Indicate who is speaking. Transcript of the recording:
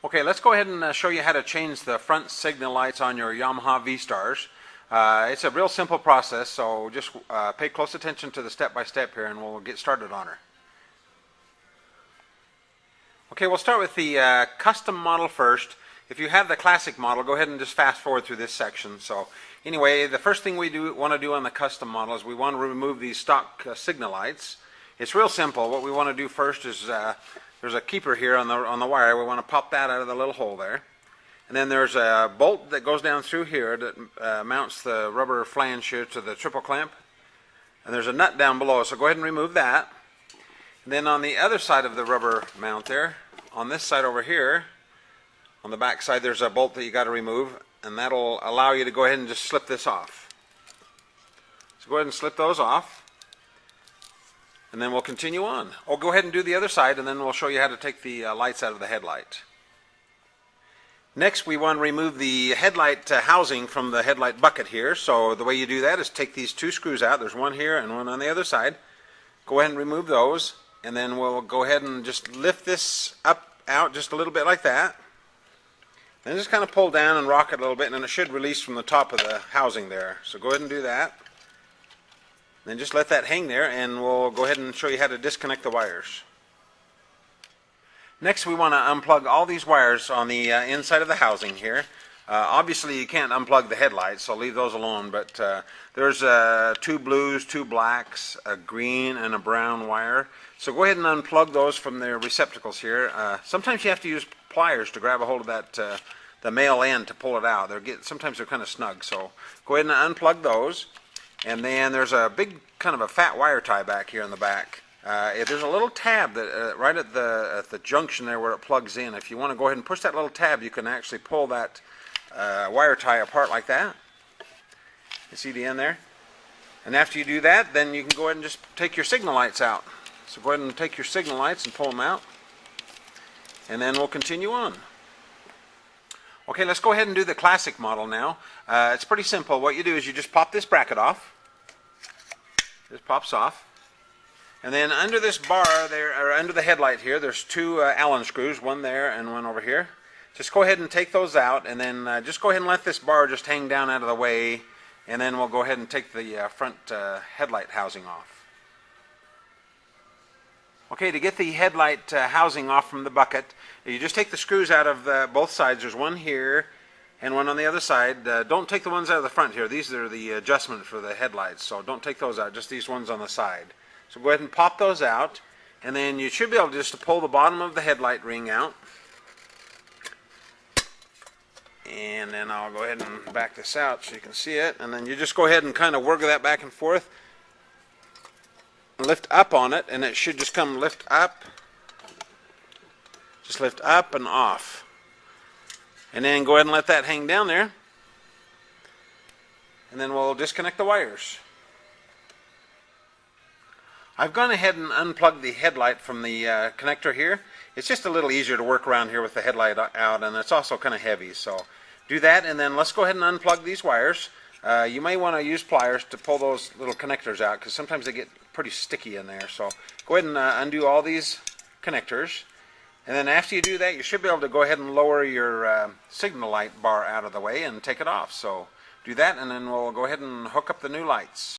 Speaker 1: Okay, let's go ahead and show you how to change the front signal lights on your Yamaha V-Stars. It's a real simple process, so just pay close attention to the step-by-step here and we'll get started on her. Okay, we'll start with the custom model first. If you have the classic model, go ahead and just fast forward through this section. So anyway, the first thing we want to do on the custom model is we want to remove these stock signal lights. It's real simple. What we want to do first is there's a keeper here on the wire. We want to pop that out of the little hole there. And then there's a bolt that goes down through here that mounts the rubber flange here to the triple clamp. And there's a nut down below, so go ahead and remove that. And then on the other side of the rubber mount there, on this side over here, on the back side, there's a bolt that you got to remove, and that'll allow you to go ahead and just slip this off. So go ahead and slip those off. And then we'll continue on. Or go ahead and do the other side, and then we'll show you how to take the lights out of the headlight. Next, we want to remove the headlight housing from the headlight bucket here. So the way you do that is take these two screws out. There's one here and one on the other side. Go ahead and remove those, and then we'll go ahead and just lift this up, out just a little bit like that. Then just kind of pull down and rock it a little bit, and then it should release from the top of the housing there. So go ahead and do that. Then just let that hang there, and we'll go ahead and show you how to disconnect the wires. Next, we want to unplug all these wires on the inside of the housing here. Obviously, you can't unplug the headlights, so leave those alone, but there's two blues, two blacks, a green, and a brown wire. So go ahead and unplug those from their receptacles here. Sometimes you have to use pliers to grab a hold of that the male end to pull it out. Sometimes they're kind of snug, so go ahead and unplug those. And then there's a big kind of a fat wire tie back here in the back. There's a little tab that right at the junction there where it plugs in. If you want to go ahead and push that little tab, you can actually pull that wire tie apart like that. You see the end there? And after you do that, then you can go ahead and just take your signal lights out. So go ahead and take your signal lights and pull them out. And then we'll continue on. Okay, let's go ahead and do the classic model now. It's pretty simple. What you do is you just pop this bracket off. This pops off. And then under this bar there, or under the headlight here, there's two Allen screws, one there and one over here. Just go ahead and take those out, and then just go ahead and let this bar just hang down out of the way, and then we'll go ahead and take the front headlight housing off. Okay, to get the headlight housing off from the bucket, you just take the screws out of both sides. There's one here and one on the other side. Don't take the ones out of the front here. These are the adjustment for the headlights, so don't take those out, just these ones on the side. So go ahead and pop those out, and then you should be able just to pull the bottom of the headlight ring out. And then I'll go ahead and back this out so you can see it, and then you just go ahead and kind of wiggle that back and forth. Lift up on it, and it should just come lift up. Just lift up and off. And then go ahead and let that hang down there. And then we'll disconnect the wires. I've gone ahead and unplugged the headlight from the connector here. It's just a little easier to work around here with the headlight out, and it's also kind of heavy. So do that, and then let's go ahead and unplug these wires. You may want to use pliers to pull those little connectors out, because sometimes they get pretty sticky in there. So go ahead and undo all these connectors. And then after you do that, you should be able to go ahead and lower your signal light bar out of the way and take it off. So do that, and then we'll go ahead and hook up the new lights.